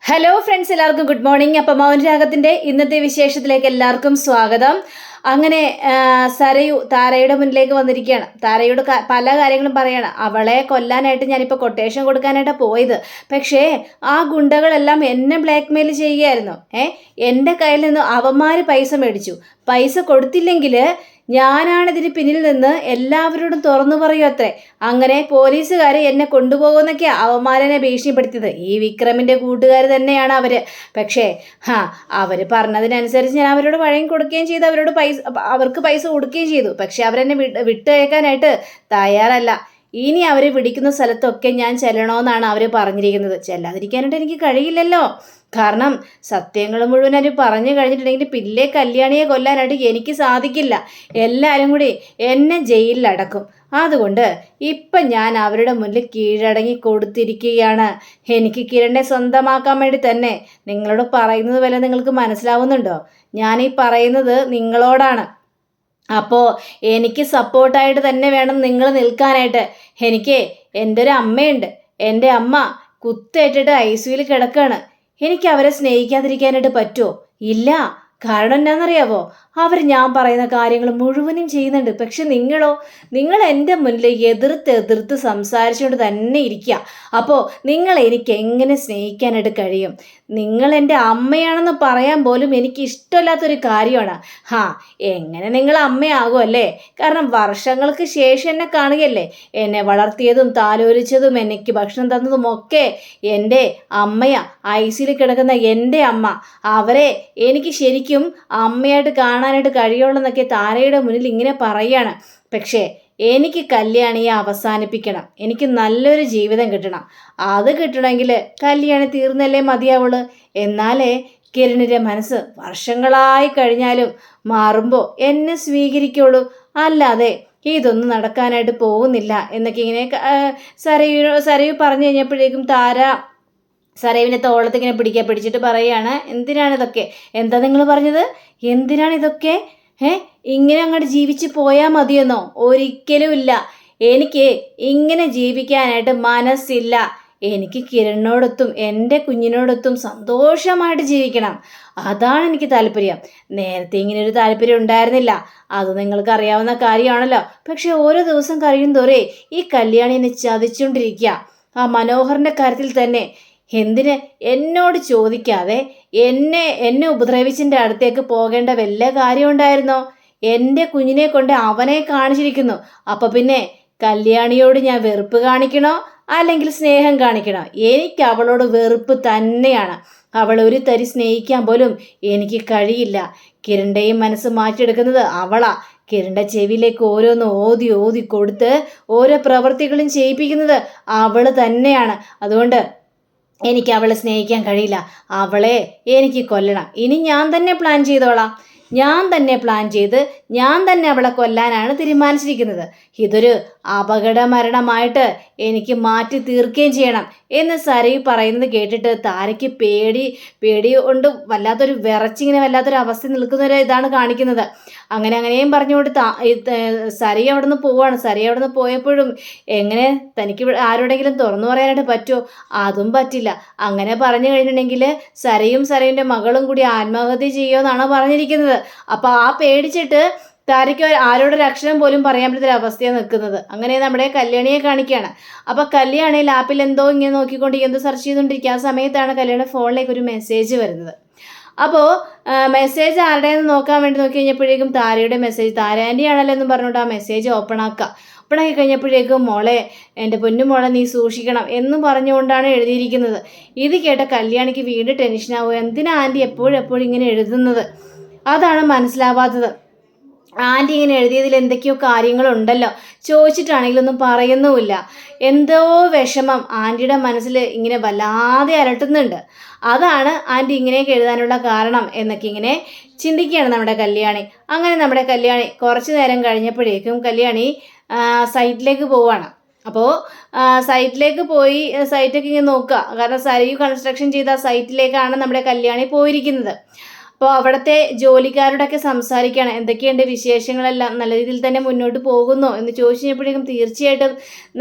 Hello friends, എല്ലാവർക്കും good morning. അപ്പം മൗനരാഗത്തിൻ്റെ ഇന്നത്തെ വിശേഷത്തിലേക്ക് എല്ലാവർക്കും സ്വാഗതം. അങ്ങനെ സരയു താരയുടെ മുന്നിലേക്ക് വന്നിരിക്കുകയാണ്. താരയോട് പല കാര്യങ്ങളും പറയാണ്. അവളെ കൊല്ലാനായിട്ട് ഞാനിപ്പോൾ കൊട്ടേഷൻ കൊടുക്കാനായിട്ടാണ് പോയത്. പക്ഷേ ആ ഗുണ്ടകളെല്ലാം എന്നെ ബ്ലാക്ക്മെയിൽ ചെയ്യുകയായിരുന്നു. എൻ്റെ കയ്യിൽ നിന്ന് അവന്മാർ പൈസ മേടിച്ചു. പൈസ കൊടുത്തില്ലെങ്കിൽ ഞാനാണിതിന് പിന്നിൽ നിന്ന് എല്ലാവരോടും തുറന്നു പറയൂ അത്രേ. അങ്ങനെ പോലീസുകാർ എന്നെ കൊണ്ടുപോകുന്നൊക്കെയാണ് അവന്മാരെന്നെ ഭീഷണിപ്പെടുത്തിയത്. ഈ വിക്രമിൻ്റെ കൂട്ടുകാർ തന്നെയാണ് അവർ. പക്ഷേ അവർ പറഞ്ഞതിനനുസരിച്ച് ഞാൻ അവരോട് വഴങ്ങി കൊടുക്കുകയും ചെയ്തു. അവർക്ക് പൈസ കൊടുക്കുകയും ചെയ്തു. പക്ഷെ അവരെന്നെ വിട്ടയക്കാനായിട്ട് തയ്യാറല്ല. ഇനി അവർ പിടിക്കുന്ന സ്ഥലത്തൊക്കെ ഞാൻ ചെല്ലണമെന്നാണ് അവർ പറഞ്ഞിരിക്കുന്നത്. ചെല്ലാതിരിക്കാനായിട്ട് എനിക്ക് കഴിയില്ലല്ലോ. കാരണം സത്യങ്ങൾ മുഴുവൻ അവർ പറഞ്ഞു കഴിഞ്ഞിട്ടുണ്ടെങ്കിൽ പിള്ളേ കല്യാണിയെ കൊല്ലാനായിട്ട് എനിക്ക് സാധിക്കില്ല. എല്ലാവരും കൂടി എന്നെ ജയിലിലടക്കും. അതുകൊണ്ട് ഇപ്പം ഞാൻ അവരുടെ മുന്നിൽ കീഴടങ്ങി കൊടുത്തിരിക്കുകയാണ്. എനിക്ക് കിരണിനെ സ്വന്തമാക്കാൻ വേണ്ടി തന്നെ. നിങ്ങളോട് പറയുന്നത് വല്ല നിങ്ങൾക്ക് മനസ്സിലാവുന്നുണ്ടോ? ഞാനീ പറയുന്നത് നിങ്ങളോടാണ്. അപ്പോൾ എനിക്ക് സപ്പോർട്ടായിട്ട് തന്നെ വേണം നിങ്ങൾ നിൽക്കാനായിട്ട്. എനിക്ക് എൻ്റെ ഒരു അമ്മയുണ്ട്. എൻ്റെ അമ്മ കുത്തേറ്റിട്ട് ICUവിൽ കിടക്കുകയാണ്. എനിക്ക് അവരെ സ്നേഹിക്കാതിരിക്കാനായിട്ട് പറ്റുമോ? ഇല്ല. കാരണം എന്നാണെന്നറിയാവോ? അവർ ഞാൻ പറയുന്ന കാര്യങ്ങൾ മുഴുവനും ചെയ്യുന്നുണ്ട്. പക്ഷെ നിങ്ങൾ എൻ്റെ മുന്നിൽ എതിർത്ത് സംസാരിച്ചുകൊണ്ട് തന്നെ ഇരിക്കുക. അപ്പോൾ നിങ്ങൾ എനിക്ക് എങ്ങനെ സ്നേഹിക്കാനായിട്ട് കഴിയും? നിങ്ങൾ എൻ്റെ അമ്മയാണെന്ന് പറയാൻ പോലും എനിക്ക് ഇഷ്ടമില്ലാത്തൊരു കാര്യമാണ്. എങ്ങനെ നിങ്ങൾ അമ്മയാകും അല്ലേ? കാരണം വർഷങ്ങൾക്ക് ശേഷം എന്നെ കാണുകയല്ലേ. എന്നെ വളർത്തിയതും താലോലിച്ചതും എനിക്ക് ഭക്ഷണം തന്നതും ഒക്കെ എൻ്റെ അമ്മയാ. ICUവിൽ കിടക്കുന്ന എൻ്റെ അമ്മ. അവരെ എനിക്ക് ശരിക്കും അമ്മയായിട്ട് കാണാനായിട്ട് കഴിയുള്ളൂ എന്നൊക്കെ താരയുടെ മുന്നിൽ ഇങ്ങനെ പറയുകയാണ്. പക്ഷേ എനിക്ക് കല്യാണിയെ അവസാനിപ്പിക്കണം. എനിക്ക് നല്ലൊരു ജീവിതം കിട്ടണം. അത് കിട്ടണമെങ്കിൽ കല്യാണി തീർന്നല്ലേ മതിയാവുള്ളൂ. എന്നാലേ കിരണിൻ്റെ മനസ്സ് വർഷങ്ങളായി കഴിഞ്ഞാലും മാറുമ്പോൾ എന്നെ സ്വീകരിക്കുള്ളൂ. അല്ലാതെ ഇതൊന്നും നടക്കാനായിട്ട് പോകുന്നില്ല എന്നൊക്കെ ഇങ്ങനെ സരയു പറഞ്ഞു കഴിഞ്ഞപ്പോഴേക്കും താര സരയുവിനെ തോളത്ത് ഇങ്ങനെ പിടിച്ചിട്ട് പറയുകയാണ്, എന്തിനാണിതൊക്കെ? എന്താ നിങ്ങൾ പറഞ്ഞത്? എന്തിനാണിതൊക്കെ? ഇങ്ങനെ അങ്ങോട്ട് ജീവിച്ച് പോയാൽ മതിയെന്നോ? ഒരിക്കലും ഇല്ല. എനിക്ക് ഇങ്ങനെ ജീവിക്കാനായിട്ട് മനസ്സില്ല. എനിക്ക് കിരണിനോടൊത്തും എൻ്റെ കുഞ്ഞിനോടൊത്തും സന്തോഷമായിട്ട് ജീവിക്കണം. അതാണ് എനിക്ക് താല്പര്യം. നേരത്തെ ഇങ്ങനെ ഒരു താല്പര്യം ഉണ്ടായിരുന്നില്ല. അത് നിങ്ങൾക്ക് അറിയാവുന്ന കാര്യമാണല്ലോ. പക്ഷെ ഓരോ ദിവസം കഴിയും തോറേ ഈ കല്യാണി എന്നെ ചതിച്ചുകൊണ്ടിരിക്കുക. ആ മനോഹറിൻ്റെ കാര്യത്തിൽ തന്നെ എന്തിന് എന്നോട് ചോദിക്കാതെ എന്നെ ഉപദ്രവിച്ചിൻ്റെ അടുത്തേക്ക് പോകേണ്ട വല്ല കാര്യം ഉണ്ടായിരുന്നോ? എൻ്റെ കുഞ്ഞിനെ കൊണ്ട് അവനെ കാണിച്ചിരിക്കുന്നു. അപ്പം പിന്നെ കല്യാണിയോട് ഞാൻ വെറുപ്പ് കാണിക്കണോ അല്ലെങ്കിൽ സ്നേഹം കാണിക്കണോ? എനിക്ക് അവളോട് വെറുപ്പ് തന്നെയാണ്. അവൾ ഒരു തരി സ്നേഹിക്കാൻ പോലും എനിക്ക് കഴിയില്ല. കിരണിൻ്റെയും മനസ്സ് മാറ്റിയെടുക്കുന്നത് അവളാ. കിരണിൻ്റെ ചെവിയിലേക്ക് ഓരോന്ന് ഓതി കൊടുത്ത് ഓരോ പ്രവൃത്തികളും ചെയ്യിപ്പിക്കുന്നത് അവൾ തന്നെയാണ്. അതുകൊണ്ട് എനിക്ക് അവളെ സ്നേഹിക്കാൻ കഴിയില്ല. അവളെ എനിക്ക് കൊല്ലണം. ഇനി ഞാൻ തന്നെ പ്ലാൻ ചെയ്തോളാം. ഞാൻ തന്നെ അവളെ കൊല്ലാനാണ് തീരുമാനിച്ചിരിക്കുന്നത്. ഇതൊരു അപകട മരണമായിട്ട് എനിക്ക് മാറ്റി തീർക്കുകയും ചെയ്യണം എന്ന് സരയു പറയുന്നത് കേട്ടിട്ട് താരയ്ക്ക് പേടി കൊണ്ട് വല്ലാത്തൊരു അവസ്ഥ നിൽക്കുന്നൊരു ഇതാണ് കാണിക്കുന്നത്. അങ്ങനെയും പറഞ്ഞുകൊണ്ട് സരയു അവിടെ നിന്ന് പോവാണ്. സരയു അവിടെ നിന്ന് പോയപ്പോഴും എങ്ങനെ തനിക്ക് ആരോടെങ്കിലും തുറന്നു പറയാനായിട്ട് പറ്റുമോ? അതും പറ്റില്ല. അങ്ങനെ പറഞ്ഞു കഴിഞ്ഞിട്ടുണ്ടെങ്കിൽ സരയുൻ്റെ മകളും കൂടി ആത്മഹത്യ ചെയ്യുമെന്നാണ് പറഞ്ഞിരിക്കുന്നത്. അപ്പോൾ ആ പേടിച്ചിട്ട് താരയ്ക്ക് ആരോടൊരു അക്ഷരം പോലും പറയാൻ പറ്റാത്തൊരു അവസ്ഥയാണ് നിൽക്കുന്നത്. അങ്ങനെ നമ്മുടെ കല്യാണിയെ കാണിക്കുകയാണ്. അപ്പോൾ കല്യാണി ലാപ്പിൽ എന്തോ ഇങ്ങനെ നോക്കിക്കൊണ്ട് എന്തോ സെർച്ച് ചെയ്തുകൊണ്ടിരിക്കുക. ആ സമയത്താണ് കല്യാണിയുടെ ഫോണിലേക്ക് ഒരു മെസ്സേജ് വരുന്നത്. അപ്പോൾ മെസ്സേജ് ആരുടെയെന്ന് നോക്കാൻ വേണ്ടി നോക്കി കഴിഞ്ഞപ്പോഴേക്കും താരയുടെ മെസ്സേജ്. താര ആൻറ്റി ആണല്ലോ എന്നും പറഞ്ഞുകൊണ്ട് ആ മെസ്സേജ് ഓപ്പണാക്കി കഴിഞ്ഞപ്പോഴേക്കും, മോളെ, എൻ്റെ പൊന്നു മോളെ, നീ സൂക്ഷിക്കണം എന്നും പറഞ്ഞുകൊണ്ടാണ് എഴുതിയിരിക്കുന്നത്. ഇത് കേട്ട കല്യാണിക്ക് വീണ്ടും ടെൻഷനാവുക. എന്തിനാ ആൻറ്റി എപ്പോഴും ഇങ്ങനെ എഴുതുന്നത്? അതാണ് മനസ്സിലാവാത്തത്. ആൻറ്റി ഇങ്ങനെ എഴുതിയതിൽ എന്തൊക്കെയോ കാര്യങ്ങളുണ്ടല്ലോ. ചോദിച്ചിട്ടാണെങ്കിലൊന്നും പറയുന്നുമില്ല. എന്തോ വിഷമം ആൻറ്റിയുടെ മനസ്സിൽ ഇങ്ങനെ വല്ലാതെ അലട്ടുന്നുണ്ട്. അതാണ് ആൻറ്റി ഇങ്ങനെയൊക്കെ എഴുതാനുള്ള കാരണം എന്നൊക്കെ ഇങ്ങനെ ചിന്തിക്കുകയാണ് നമ്മുടെ കല്യാണി. അങ്ങനെ നമ്മുടെ കല്യാണി കുറച്ച് നേരം കഴിഞ്ഞപ്പോഴേക്കും കല്യാണി സൈറ്റിലേക്ക് പോവുകയാണ്. അപ്പോൾ സൈറ്റിലേക്ക് പോയി സൈറ്റൊക്കെ ഇങ്ങനെ നോക്കുക. കാരണം സരയു കൺസ്ട്രക്ഷൻ ചെയ്ത സൈറ്റിലേക്കാണ് നമ്മുടെ കല്യാണി പോയിരിക്കുന്നത്. അപ്പോൾ അവിടുത്തെ ജോലിക്കാരോടൊക്കെ സംസാരിക്കുകയാണ്, എന്തൊക്കെയുണ്ട് വിശേഷങ്ങളെല്ലാം, നല്ല രീതിയിൽ തന്നെ മുന്നോട്ട് പോകുന്നു എന്ന് ചോദിച്ചു കഴിഞ്ഞപ്പോഴേക്കും തീർച്ചയായിട്ടും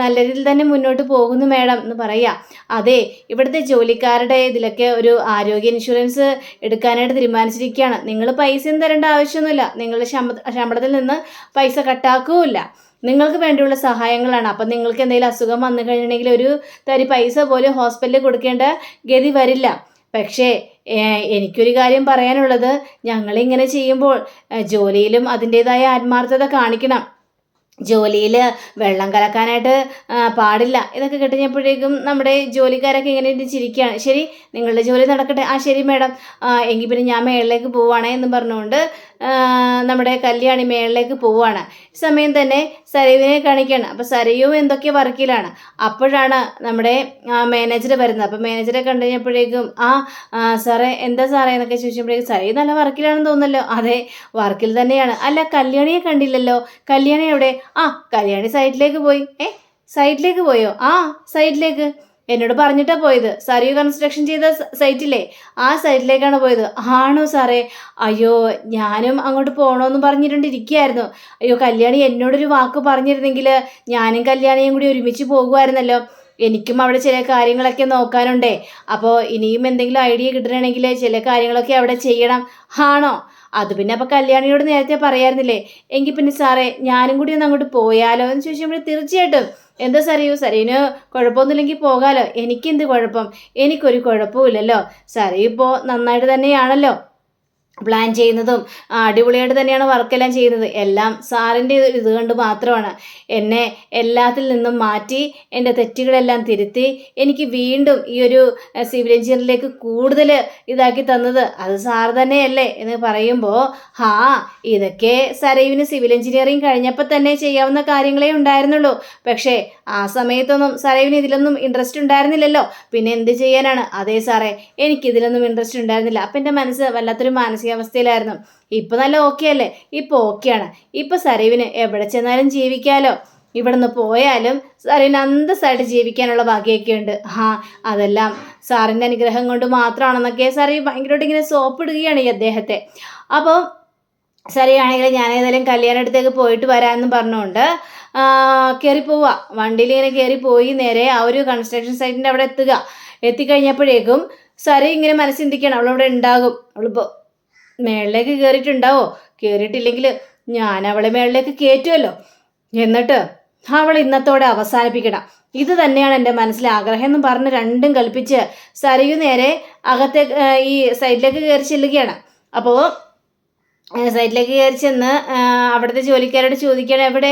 നല്ല രീതിയിൽ തന്നെ മുന്നോട്ട് പോകുന്നു മാഡം എന്ന് പറയാം. അതെ, ഇവിടുത്തെ ജോലിക്കാരുടെ ഇതിലൊക്കെ ഒരു ആരോഗ്യ ഇൻഷുറൻസ് എടുക്കാനായിട്ട് തീരുമാനിച്ചിരിക്കുകയാണ്. നിങ്ങൾ പൈസയും തരേണ്ട ആവശ്യമൊന്നുമില്ല, നിങ്ങളുടെ ശമ്പളത്തിൽ നിന്ന് പൈസ കട്ടാക്കുകയില്ല, നിങ്ങൾക്ക് വേണ്ടിയുള്ള സഹായങ്ങളാണ്. അപ്പം നിങ്ങൾക്ക് എന്തെങ്കിലും അസുഖം വന്നു കഴിഞ്ഞിട്ടുണ്ടെങ്കിൽ ഒരു തരി പൈസ പോലും ഹോസ്പിറ്റലിൽ കൊടുക്കേണ്ട ഗതി വരില്ല. പക്ഷേ എനിക്കൊരു കാര്യം പറയാനുള്ളത്, ഞങ്ങളിങ്ങനെ ചെയ്യുമ്പോൾ ജോലിയിലും അതിൻ്റേതായ ആത്മാർത്ഥത കാണിക്കണം. ജോലിയിൽ വെള്ളം കലക്കാനായിട്ട് പാടില്ല. ഇതൊക്കെ കിട്ടിയപ്പോഴേക്കും നമ്മുടെ ജോലിക്കാരൊക്കെ ഇങ്ങനെ ചിരിക്കുകയാണ്. ശരി, നിങ്ങളുടെ ജോലി നടക്കട്ടെ. ആ ശരി മാഡം, എങ്കിൽ പിന്നെ ഞാൻ മേളിലേക്ക് പോവുകയാണേ എന്ന് പറഞ്ഞുകൊണ്ട് നമ്മുടെ കല്യാണി മേളിലേക്ക് പോവുകയാണ്. ഈ സമയം തന്നെ സരയുവിനെ കാണിക്കുകയാണ്. അപ്പോൾ സരയും എന്തൊക്കെ വർക്കിലാണ്. അപ്പോഴാണ് നമ്മുടെ മാനേജർ വരുന്നത്. അപ്പോൾ മാനേജറെ കണ്ടു കഴിഞ്ഞപ്പോഴേക്കും സാറേ എന്താ സാറേ എന്നൊക്കെ ചോദിച്ചപ്പോഴേക്കും സരയു നല്ല വർക്കിലാണെന്ന് തോന്നുന്നല്ലോ. അതെ, വർക്കിൽ തന്നെയാണ്. അല്ല, കല്യാണിയെ കണ്ടില്ലല്ലോ, കല്യാണി എവിടെ? കല്യാണി സൈറ്റിലേക്ക് പോയി. സൈറ്റിലേക്ക് പോയോ? സൈറ്റിലേക്ക് എന്നോട് പറഞ്ഞിട്ടാ പോയത്. സരയു കൺസ്ട്രക്ഷൻ ചെയ്ത സൈറ്റില്ലേ, ആ സൈറ്റിലേക്കാണ് പോയത്. ആണോ സാറേ? അയ്യോ, ഞാനും അങ്ങോട്ട് പോകണമെന്ന് പറഞ്ഞിട്ടുണ്ടിരിക്കുകയായിരുന്നു. അയ്യോ, കല്യാണി എന്നോടൊരു വാക്ക് പറഞ്ഞിരുന്നെങ്കിൽ ഞാനും കല്യാണിയും കൂടി ഒരുമിച്ച് പോകുമായിരുന്നല്ലോ. എനിക്കും അവിടെ ചില കാര്യങ്ങളൊക്കെ നോക്കാനുണ്ടേ. അപ്പോൾ ഇനിയും എന്തെങ്കിലും ഐഡിയ കിട്ടണമെങ്കിൽ ചില കാര്യങ്ങളൊക്കെ അവിടെ ചെയ്യണം. ആണോ? അത് പിന്നെ അപ്പോൾ കല്യാണിയോട് നേരത്തെ പറയായിരുന്നില്ലേ? എങ്കിൽ പിന്നെ സാറേ ഞാനും കൂടി ഒന്ന് അങ്ങോട്ട് പോയാലോ എന്ന് ചോദിച്ചപ്പോൾ തീർച്ചയായിട്ടും. എന്താ സരയുവിന് കുഴപ്പമൊന്നുമില്ലെങ്കിൽ പോകാലോ. എനിക്കെന്ത് കുഴപ്പം? എനിക്കൊരു കുഴപ്പമില്ലല്ലോ. സരയു ഇപ്പോൾ നന്നായിട്ട് തന്നെയാണല്ലോ പ്ലാൻ ചെയ്യുന്നതും അടിപൊളിയായിട്ട് തന്നെയാണ് വർക്കെല്ലാം ചെയ്യുന്നത്. എല്ലാം സാറിൻ്റെ ഇത് കൊണ്ട് മാത്രമാണ് എന്നെ എല്ലാത്തിൽ നിന്നും മാറ്റി എൻ്റെ തെറ്റുകളെല്ലാം തിരുത്തി എനിക്ക് വീണ്ടും ഈ ഒരു സിവിൽ എഞ്ചിനീയറിലേക്ക് കൂടുതൽ ഇതാക്കി തന്നത് അത് സാർ തന്നെയല്ലേ എന്ന് പറയുമ്പോൾ, ഇതൊക്കെ സരയുവിന് സിവിൽ എഞ്ചിനീയറിങ് കഴിഞ്ഞപ്പോൾ തന്നെ ചെയ്യാവുന്ന കാര്യങ്ങളേ ഉണ്ടായിരുന്നുള്ളൂ. പക്ഷേ ആ സമയത്തൊന്നും സരയുവിന് ഇതിലൊന്നും ഇൻട്രസ്റ്റ് ഉണ്ടായിരുന്നില്ലല്ലോ. പിന്നെ എന്ത് ചെയ്യാനാണ്? അതേ സാറേ, എനിക്കിതിലൊന്നും ഇൻട്രസ്റ്റ് ഉണ്ടായിരുന്നില്ല. അപ്പം എൻ്റെ മനസ്സ് വല്ലാത്തൊരു മാനസികാവസ്ഥയിലായിരുന്നു. ഇപ്പം നല്ല ഓക്കെ അല്ലേ? ഇപ്പോൾ ഓക്കെയാണ്. ഇപ്പം സരയുവിന് എവിടെ ചെന്നാലും ജീവിക്കാമല്ലോ. ഇവിടെ നിന്ന് പോയാലും സരയുവിന് അന്തസ്സായിട്ട് ജീവിക്കാനുള്ള ഭാഗ്യമൊക്കെ ഉണ്ട്. അതെല്ലാം സാറിൻ്റെ അനുഗ്രഹം കൊണ്ട് മാത്രമാണെന്നൊക്കെ സരയു ഭയങ്കരമായിട്ട് ഇങ്ങനെ സോപ്പിടുകയാണ് ഈ അദ്ദേഹത്തെ. അപ്പോൾ സരയാണെങ്കിൽ ഞാൻ ഏതായാലും കല്യാണത്തിലേക്ക് പോയിട്ട് വരാമെന്ന് പറഞ്ഞുകൊണ്ട് കയറി പോവുക. വണ്ടിയിൽ ഇങ്ങനെ കയറി പോയി നേരെ ആ ഒരു കൺസ്ട്രക്ഷൻ സൈറ്റിൻ്റെ അവിടെ എത്തിക്കഴിഞ്ഞപ്പോഴേക്കും സര ഇങ്ങനെ മനസ്സിന്തിക്കണം, അവളവിടെ ഉണ്ടാകും. അവളിപ്പോൾ മേളിലേക്ക് കയറിയിട്ടുണ്ടാവോ? കയറിയിട്ടില്ലെങ്കിൽ ഞാൻ അവളെ മേളിലേക്ക് കയറ്റുമല്ലോ. എന്നിട്ട് അവൾ ഇന്നത്തോടെ അവസാനിപ്പിക്കണം. ഇത് തന്നെയാണ് എൻ്റെ മനസ്സിലെ ആഗ്രഹം എന്ന് പറഞ്ഞ് രണ്ടും കൽപ്പിച്ച് സരയു നേരെ അകത്തെ ഈ സൈഡിലേക്ക് കയറി ചെല്ലുകയാണ്. അപ്പോൾ സൈറ്റിലേക്ക് കയറി ചെന്ന് അവിടുത്തെ ജോലിക്കാരോട് ചോദിക്കണം, എവിടെ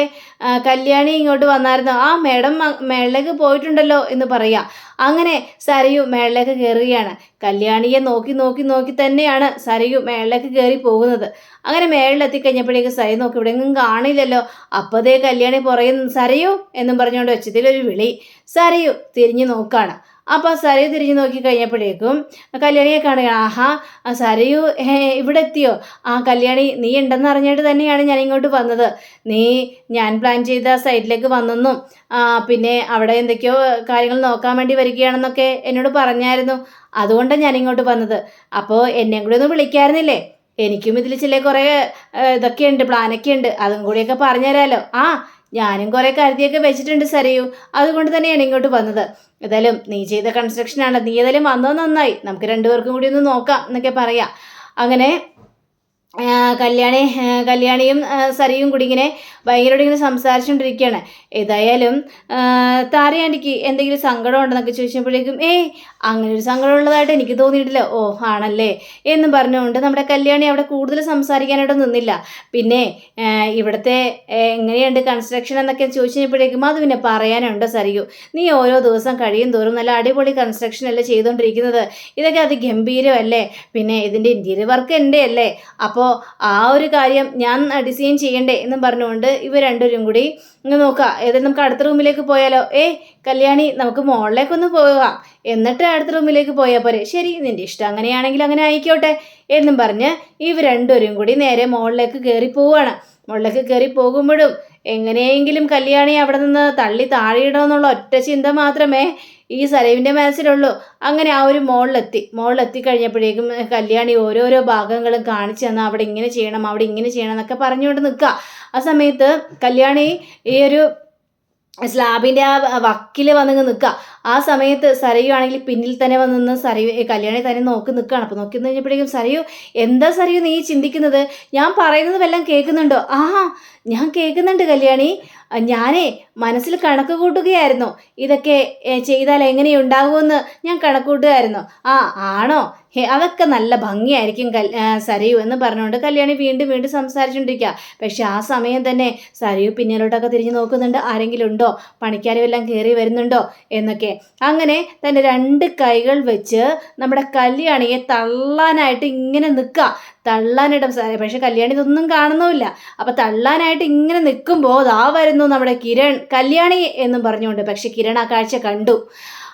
കല്യാണി ഇങ്ങോട്ട് വന്നായിരുന്നോ? മേഡം മേളിലേക്ക് പോയിട്ടുണ്ടല്ലോ എന്ന് പറയാം. അങ്ങനെ സരയു മേളിലേക്ക് കയറുകയാണ്. കല്യാണിയെ നോക്കി നോക്കി നോക്കി തന്നെയാണ് സരയു മേളിലേക്ക് കയറി പോകുന്നത്. അങ്ങനെ മേളിലെത്തിക്കഴിഞ്ഞപ്പോഴേക്ക് സരയു നോക്കി ഇവിടെ എങ്ങും കാണില്ലല്ലോ. അപ്പോഴേ കല്യാണി പുറകെ സരയു എന്നും പറഞ്ഞുകൊണ്ട് വെച്ചതിലൊരു വിളി. സരയു തിരിഞ്ഞു നോക്കാണ്. അപ്പോൾ സരയു തിരിഞ്ഞു നോക്കി കഴിഞ്ഞപ്പോഴേക്കും കല്യാണിയെ കാണുക. സരയു ഇവിടെ എത്തിയോ? കല്യാണി, നീ ഉണ്ടെന്ന് അറിഞ്ഞിട്ട് തന്നെയാണ് ഞാൻ ഇങ്ങോട്ട് വന്നത്. നീ ഞാൻ പ്ലാൻ ചെയ്ത സൈറ്റിലേക്ക് വന്നെന്നും പിന്നെ അവിടെ എന്തൊക്കെയോ കാര്യങ്ങൾ നോക്കാൻ വേണ്ടി വരികയാണെന്നൊക്കെ എന്നോട് പറഞ്ഞായിരുന്നു. അതുകൊണ്ടാണ് ഞാൻ ഇങ്ങോട്ട് വന്നത്. അപ്പോൾ എന്നെ കൂടി ഒന്ന് വിളിക്കാറുന്നില്ലേ? എനിക്കും ഇതിൽ ചില കുറേ ഇതൊക്കെ ഉണ്ട്, പ്ലാനൊക്കെ ഉണ്ട്. അതും കൂടിയൊക്കെ പറഞ്ഞുതരാമല്ലോ. ഞാനും കുറേ കരുതിയൊക്കെ വെച്ചിട്ടുണ്ട് സരയു. അതുകൊണ്ട് തന്നെയാണ് ഇങ്ങോട്ട് വന്നത്. ഏതായാലും നീ ചെയ്ത കൺസ്ട്രക്ഷനാണ്, നീ ഏതായാലും വന്നത് നന്നായി. നമുക്ക് രണ്ടുപേർക്കും കൂടി ഒന്ന് നോക്കാം എന്നൊക്കെ പറയാം. അങ്ങനെ കല്യാണിയും സരയും കൂടി ഇങ്ങനെ ഭയങ്കരമായിട്ട് ഇങ്ങനെ സംസാരിച്ചുകൊണ്ടിരിക്കുകയാണ്. ഏതായാലും താര ആൻറ്റിക്ക് എന്തെങ്കിലും സങ്കടം ഉണ്ടെന്നൊക്കെ ചോദിച്ചപ്പോഴേക്കും അങ്ങനെ ഒരു സങ്കടമുള്ളതായിട്ട് എനിക്ക് തോന്നിയിട്ടില്ല. ആണല്ലേ എന്ന് പറഞ്ഞുകൊണ്ട് നമ്മുടെ കല്യാണി അവിടെ കൂടുതൽ സംസാരിക്കാനായിട്ട് നിന്നില്ല. പിന്നെ ഇവിടുത്തെ എങ്ങനെയുണ്ട് കൺസ്ട്രക്ഷൻ എന്നൊക്കെ ചോദിച്ചു കഴിഞ്ഞപ്പോഴേക്കും അത് പിന്നെ പറയാനുണ്ട് സരയു. നീ ഓരോ ദിവസം കഴിയും തോറും നല്ല അടിപൊളി കൺസ്ട്രക്ഷൻ അല്ലേ ചെയ്തുകൊണ്ടിരിക്കുന്നത്. ഇതൊക്കെ അത് ഗംഭീരമല്ലേ? പിന്നെ ഇതിൻ്റെ ഇൻറ്റീരിയർ വർക്ക് എൻ്റെ അല്ലേ? അപ്പോൾ ആ ഒരു കാര്യം ഞാൻ ഡിസൈൻ ചെയ്യണ്ടേ എന്നും പറഞ്ഞുകൊണ്ട് ഇവർ രണ്ടുപേരും കൂടി ഇങ്ങനെ നോക്കുക. ഏതായാലും നമുക്ക് അടുത്ത റൂമിലേക്ക് പോയാലോ? കല്യാണി, നമുക്ക് മുകളിലേക്കൊന്ന് പോകാം, എന്നിട്ട് അടുത്ത റൂമിലേക്ക് പോയാൽ പോരെ? ശരി, നിൻ്റെ ഇഷ്ടം അങ്ങനെയാണെങ്കിൽ അങ്ങനെ ആയിക്കോട്ടെ എന്നും പറഞ്ഞ് ഇവർ രണ്ടുപേരും കൂടി നേരെ മുകളിലേക്ക് കയറി പോവുകയാണ്. മുകളിലേക്ക് കയറി പോകുമ്പോഴും എങ്ങനെയെങ്കിലും കല്യാണി അവിടെ നിന്ന് തള്ളി താഴെയിടണമെന്നുള്ള ഒറ്റ ചിന്ത മാത്രമേ ഈ സരയുവിൻ്റെ മനസ്സിലുള്ളൂ. അങ്ങനെ ആ ഒരു മോളിലെത്തി കഴിഞ്ഞപ്പോഴേക്കും കല്യാണി ഓരോരോ ഭാഗങ്ങളും കാണിച്ചു തന്നാൽ അവിടെ ഇങ്ങനെ ചെയ്യണം, അവിടെ ഇങ്ങനെ ചെയ്യണം എന്നൊക്കെ പറഞ്ഞുകൊണ്ട് നിൽക്കുക. ആ സമയത്ത് കല്യാണി ഈ ഒരു സ്ലാബിൻ്റെ ആ വക്കിൽ വന്ന് നിൽക്കുക. ആ സമയത്ത് സരയു ആണെങ്കിൽ പിന്നിൽ തന്നെ വന്ന് നിന്ന് കല്യാണി തന്നെ നോക്കി നിൽക്കുകയാണ്. അപ്പോൾ നോക്കി കഴിഞ്ഞപ്പോഴേക്കും സരയു, എന്താ സരയു നീ ചിന്തിക്കുന്നത്? ഞാൻ പറയുന്നത് വല്ലതും കേൾക്കുന്നുണ്ടോ? ഞാൻ കേൾക്കുന്നുണ്ട് കല്യാണി. ഞാനേ മനസ്സിൽ കണക്ക് കൂട്ടുകയായിരുന്നു, ഇതൊക്കെ ചെയ്താൽ എങ്ങനെയുണ്ടാകുമെന്ന് ഞാൻ കണക്ക് കൂട്ടുകയായിരുന്നു. ആണോ? അതൊക്കെ നല്ല ഭംഗിയായിരിക്കും സരയു എന്ന് പറഞ്ഞുകൊണ്ട് കല്യാണി വീണ്ടും വീണ്ടും സംസാരിച്ചുകൊണ്ടിരിക്കുക. പക്ഷെ ആ സമയം തന്നെ സരയു പിന്നിലോട്ടൊക്കെ തിരിഞ്ഞ് നോക്കുന്നുണ്ട്, ആരെങ്കിലും ഉണ്ടോ, പണിക്കാരും എല്ലാം കയറി വരുന്നുണ്ടോ എന്നൊക്കെ. അങ്ങനെ തൻ്റെ 2 കൈകൾ വെച്ച് നമ്മുടെ കല്യാണിയെ തള്ളാനായിട്ട് ഇങ്ങനെ നിൽക്കുക. തള്ളാനായിട്ട് പക്ഷെ കല്യാണി ഇതൊന്നും കാണുന്നുമില്ല. അപ്പം തള്ളാനായിട്ട് ഇങ്ങനെ നിൽക്കുമ്പോൾ ദാ വരുന്നു നമ്മുടെ കിരൺ, കല്യാണി എന്നും പറഞ്ഞുകൊണ്ട്. പക്ഷെ കിരൺ ആ കാഴ്ച കണ്ടു.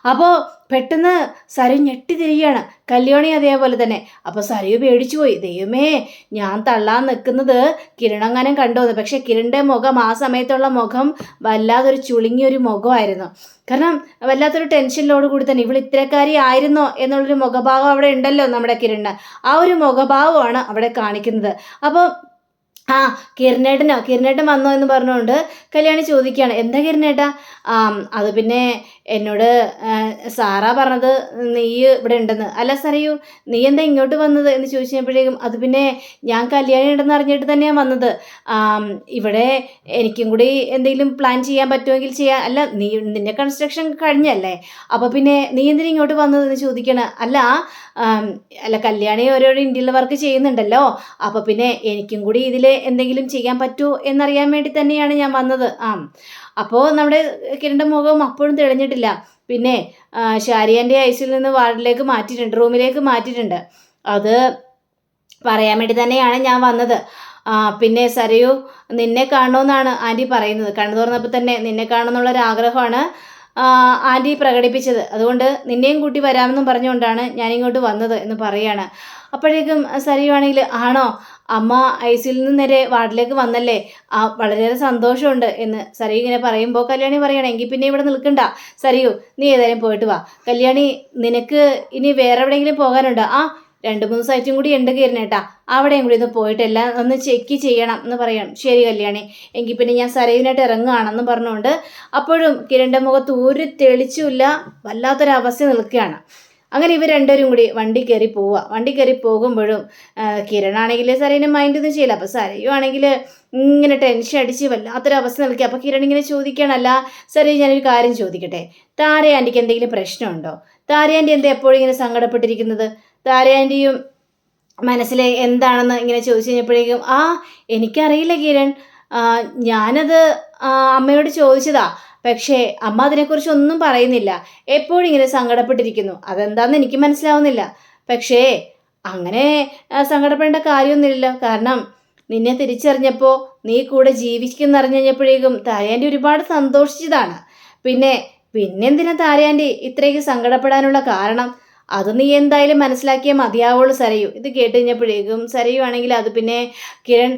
അപ്പോൾ പെട്ടെന്ന് സരയു ഞെട്ടിത്തിരിക്കുകയാണ്, കല്യാണി അതേപോലെ തന്നെ. അപ്പോൾ സരയു പേടിച്ചു പോയി, ദൈവമേ ഞാൻ തള്ളാൻ നിൽക്കുന്നത് കിരണങ്ങാനും കണ്ടോന്ന്. പക്ഷെ കിരണിൻ്റെ മുഖം ആ സമയത്തുള്ള മുഖം വല്ലാതൊരു ചുളുങ്ങിയൊരു മുഖമായിരുന്നു. കാരണം വല്ലാത്തൊരു ടെൻഷനിലോട് കൂടി തന്നെ ഇവൾ ഇത്തരക്കാരി ആയിരുന്നോ എന്നുള്ളൊരു മുഖഭാവം അവിടെ ഉണ്ടല്ലോ നമ്മുടെ കിരണിന്. ആ ഒരു മുഖഭാവമാണ് അവിടെ കാണിക്കുന്നത്. അപ്പോൾ കിരണേട്ടൻ വന്നോ എന്ന് പറഞ്ഞുകൊണ്ട് കല്യാണി ചോദിക്കുകയാണ്, എന്താ കിരണേട്ടാ? അത് പിന്നെ എന്നോട് സാറാ പറഞ്ഞത് നീ ഇവിടെ ഉണ്ടെന്ന്. അല്ല സരയു, നീ എന്താ ഇങ്ങോട്ട് വന്നത് എന്ന് ചോദിച്ചപ്പോഴേക്കും, അത് പിന്നെ ഞാൻ കല്യാണി ഉണ്ടെന്ന് അറിഞ്ഞിട്ട് തന്നെയാണ് വന്നത്. ഇവിടെ എനിക്കും കൂടി എന്തെങ്കിലും പ്ലാൻ ചെയ്യാൻ പറ്റുമെങ്കിൽ ചെയ്യാം. അല്ല നിന്റെ കൺസ്ട്രക്ഷൻ കഴിഞ്ഞല്ലേ, അപ്പോൾ പിന്നെ നീ എന്തിനാ ഇങ്ങോട്ട് വന്നതെന്ന് ചോദിക്കണം. അല്ല കല്യാണി ഓരോരോ ഇന്ത്യയിലെ വർക്ക് ചെയ്യുന്നുണ്ടല്ലോ, അപ്പോൾ പിന്നെ എനിക്കും കൂടി ഇതിൽ എന്തെങ്കിലും ചെയ്യാൻ പറ്റുമോ എന്നറിയാൻ വേണ്ടി തന്നെയാണ് ഞാൻ വന്നത്. അപ്പോൾ നമ്മുടെ കിരണിൻ്റെ മുഖം അപ്പോഴും തെളിഞ്ഞിട്ടില്ല. പിന്നെ ഷാരിയാൻ്റെ ഐസിയിൽ നിന്ന് വാർഡിലേക്ക് മാറ്റിയിട്ടുണ്ട്, റൂമിലേക്ക് മാറ്റിയിട്ടുണ്ട്. അത് പറയാൻ വേണ്ടി തന്നെയാണ് ഞാൻ വന്നത്. പിന്നെ സരയു, നിന്നെ കാണണമെന്നാണ് ആൻറ്റി പറയുന്നത്. കണ്ണു തുറന്നപ്പോൾ തന്നെ നിന്നെ കാണണമെന്നുള്ളൊരാഗ്രഹമാണ് ആൻറ്റി പ്രകടിപ്പിച്ചത്. അതുകൊണ്ട് നിന്നെയും കൂട്ടി വരാമെന്നും പറഞ്ഞുകൊണ്ടാണ് ഞാനിങ്ങോട്ട് വന്നത് എന്ന് പറയുകയാണ്. അപ്പോഴേക്കും സരയു ആണെങ്കിൽ, ആണോ അമ്മ ഐസിയിൽ നിന്ന് നേരെ വാർഡിലേക്ക് വന്നല്ലേ, വളരെയേറെ സന്തോഷമുണ്ട് എന്ന് സരയു ഇങ്ങനെ പറയുമ്പോൾ കല്യാണി പറയണം, എങ്കിൽ പിന്നെ ഇവിടെ നിൽക്കണ്ട സരയു, നീ ഏതായാലും പോയിട്ട് വാ. കല്യാണി, നിനക്ക് ഇനി വേറെ എവിടെയെങ്കിലും പോകാനുണ്ടോ? 2-3 സൈറ്റും കൂടി ഉണ്ട് കിരണേട്ടാ, അവിടെയും കൂടി ഒന്ന് പോയിട്ട് എല്ലാം ഒന്ന് ചെക്ക് ചെയ്യണം എന്ന് പറയണം. ശരി കല്യാണി, എങ്കിൽ പിന്നെ ഞാൻ സരയുവിനായിട്ട് ഇറങ്ങുകയാണെന്ന് പറഞ്ഞുകൊണ്ട് അപ്പോഴും കിരണിൻ്റെ മുഖത്ത് ഒരു തെളിച്ചുമില്ല, വല്ലാത്തൊരവസ്ഥ നിൽക്കുകയാണ്. അങ്ങനെ ഇവർ രണ്ടുപേരും കൂടി വണ്ടി കയറി പോകുമ്പോഴും കിരണാണെങ്കിൽ സരയുവിനെ മൈൻഡൊന്നും ചെയ്യില്ല. അപ്പോൾ സരയു ആണെങ്കിൽ ഇങ്ങനെ ടെൻഷൻ അടിച്ച് വല്ലാത്തൊരവസ്ഥ നിൽക്കുക. അപ്പോൾ കിരൺ ഇങ്ങനെ ചോദിക്കുകയാണല്ല, സരയു ഞാനൊരു കാര്യം ചോദിക്കട്ടെ, താര ആൻറ്റിക്ക് എന്തെങ്കിലും പ്രശ്നമുണ്ടോ? താര ആൻറ്റി എന്താ എപ്പോഴും ഇങ്ങനെ സങ്കടപ്പെട്ടിരിക്കുന്നത്? താര ആൻറ്റിയും മനസ്സിൽ എന്താണെന്ന് ഇങ്ങനെ ചോദിച്ചു കഴിഞ്ഞപ്പോഴേക്കും, എനിക്കറിയില്ല കിരൺ, ഞാനത് അമ്മയോട് ചോദിച്ചതാ, പക്ഷേ അമ്മ അതിനെക്കുറിച്ച് ഒന്നും പറയുന്നില്ല, എപ്പോഴും ഇങ്ങനെ സങ്കടപ്പെട്ടിരിക്കുന്നു, അതെന്താണെന്ന് എനിക്ക് മനസ്സിലാവുന്നില്ല. പക്ഷേ അങ്ങനെ സങ്കടപ്പെടേണ്ട കാര്യമൊന്നുമില്ലല്ലോ, കാരണം നിന്നെ തിരിച്ചറിഞ്ഞപ്പോൾ നീ കൂടെ ജീവിക്കുന്നറിഞ്ഞു കഴിഞ്ഞപ്പോഴേക്കും താരയാൻ്റെ ഒരുപാട് സന്തോഷിച്ചതാണ്. പിന്നെന്തിനാ താരയാൻ്റെ ഇത്രയ്ക്ക് സങ്കടപ്പെടാനുള്ള കാരണം? അത് നീ എന്തായാലും മനസ്സിലാക്കിയേ മതിയാവുള്ളൂ സരയു. ഇത് കേട്ട് കഴിഞ്ഞപ്പോഴേക്കും സരയു ആണെങ്കിൽ, അത് പിന്നെ കിരൺ,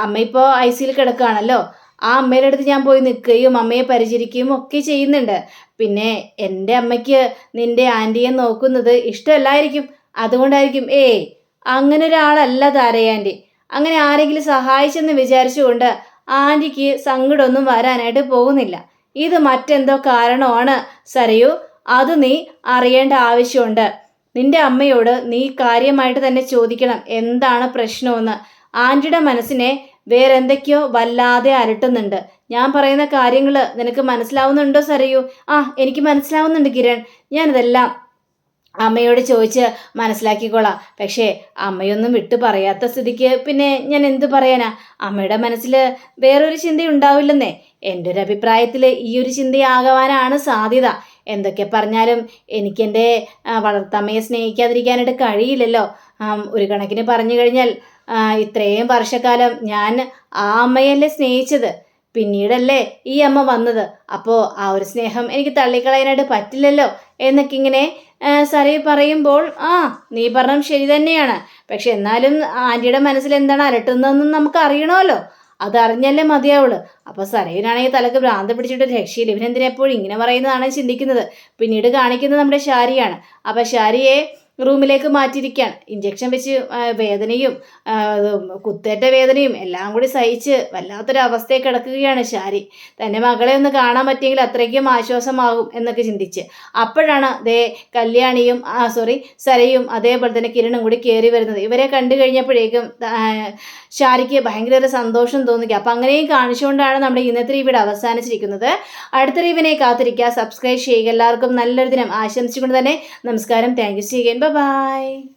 അമ്മ ഇപ്പോൾ ഐസിയിൽ കിടക്കുകയാണല്ലോ, ആ അമ്മയുടെ അടുത്ത് ഞാൻ പോയി നിൽക്കുകയും അമ്മയെ പരിചരിക്കുകയും ഒക്കെ ചെയ്യുന്നുണ്ട്. പിന്നെ എൻ്റെ അമ്മയ്ക്ക് നിൻ്റെ ആൻറ്റിയെ നോക്കുന്നത് ഇഷ്ടമല്ലായിരിക്കും, അതുകൊണ്ടായിരിക്കും. അങ്ങനെ ഒരാളല്ല താരയാൻറ്റി. അങ്ങനെ ആരെങ്കിലും സഹായിച്ചെന്ന് വിചാരിച്ചുകൊണ്ട് ആൻറ്റിക്ക് സങ്കടമൊന്നും വരാനായിട്ട് പോകുന്നില്ല. ഇത് മറ്റെന്തോ കാരണമാണ് സരയു, അത് നീ അറിയേണ്ട ആവശ്യമുണ്ട്. നിൻ്റെ അമ്മയോട് നീ കാര്യമായിട്ട് തന്നെ ചോദിക്കണം എന്താണ് പ്രശ്നമെന്ന്. ആൻറ്റിയുടെ മനസ്സിനെ വേറെ എന്തൊക്കെയോ വല്ലാതെ അലട്ടുന്നുണ്ട്. ഞാൻ പറയുന്ന കാര്യങ്ങൾ നിനക്ക് മനസ്സിലാവുന്നുണ്ടോ സരയു? എനിക്ക് മനസ്സിലാവുന്നുണ്ട് കിരൺ, ഞാനിതെല്ലാം അമ്മയോട് ചോദിച്ച് മനസ്സിലാക്കിക്കോളാം. പക്ഷേ അമ്മയൊന്നും വിട്ടു പറയാത്ത സ്ഥിതിക്ക് പിന്നെ ഞാൻ എന്ത് പറയാനാ? അമ്മയുടെ മനസ്സിൽ വേറൊരു ചിന്ത ഉണ്ടാവില്ലെന്നേ. എൻ്റെ ഒരു അഭിപ്രായത്തിൽ ഈ ഒരു ചിന്തയാകാനാണ് സാധ്യത. എന്തൊക്കെ പറഞ്ഞാലും എനിക്കെൻ്റെ വളർത്തമ്മയെ സ്നേഹിക്കാതിരിക്കാനായിട്ട് കഴിയില്ലല്ലോ. ഒരു കണക്കിന് പറഞ്ഞു കഴിഞ്ഞാൽ ഇത്രയും വർഷക്കാലം ഞാൻ ആ അമ്മയല്ലേ സ്നേഹിച്ചത്, പിന്നീടല്ലേ ഈ അമ്മ വന്നത്. അപ്പോൾ ആ ഒരു സ്നേഹം എനിക്ക് തള്ളിക്കളയാനായിട്ട് പറ്റില്ലല്ലോ എന്നൊക്കെ ഇങ്ങനെ സരയു പറയുമ്പോൾ, നീ പറഞ്ഞത് ശരി തന്നെയാണ്, പക്ഷെ എന്നാലും ആൻറ്റിയുടെ മനസ്സിൽ എന്താണ് അലട്ടുന്നതെന്നും നമുക്ക് അറിയണമല്ലോ. അതറിഞ്ഞല്ലേ മതിയാവുള്ളൂ. അപ്പോൾ സരയുനാണെങ്കിൽ തലക്ക് ഭ്രാന്ത് പിടിച്ചിട്ട് രക്ഷയില്ല, ഇവനെന്തിനാ എപ്പോഴും ഇങ്ങനെ പറയുന്നതാണ് ചിന്തിക്കുന്നത്. പിന്നീട് കാണിക്കുന്നത് നമ്മുടെ ഷാരിയാണ്. അപ്പോൾ ഷാരിയെ റൂമിലേക്ക് മാറ്റിയിരിക്കുകയാണ്. ഇഞ്ചക്ഷൻ വെച്ച് വേദനയും കുത്തേറ്റ വേദനയും എല്ലാം കൂടി സഹിച്ച് വല്ലാത്തൊരു അവസ്ഥയിൽ കിടക്കുകയാണ് ഷാരി. തൻ്റെ മകളെ ഒന്ന് കാണാൻ പറ്റിയെങ്കിൽ അത്രയ്ക്കും ആശ്വാസമാകും എന്നൊക്കെ ചിന്തിച്ച് അപ്പോഴാണ് കല്യാണിയും സരയും അതേപോലെ തന്നെ കിരണും കൂടി കയറി വരുന്നത്. ഇവരെ കണ്ടു കഴിഞ്ഞപ്പോഴേക്കും ഷാരിക്ക് ഭയങ്കര ഒരു സന്തോഷം തോന്നിക്കുക. അപ്പം അങ്ങനെയും കാണിച്ചുകൊണ്ടാണ് നമ്മുടെ ഇന്നത്തെ റിവ്യൂ അവസാനിച്ചിരിക്കുന്നത്. അടുത്ത റിവ്യൂവിനെ കാത്തിരിക്കുക. സബ്സ്ക്രൈബ് ചെയ്യുക. എല്ലാവർക്കും നല്ലൊരു ദിനം ആശംസിച്ചുകൊണ്ട് തന്നെ നമസ്കാരം. Thank you. See again. By.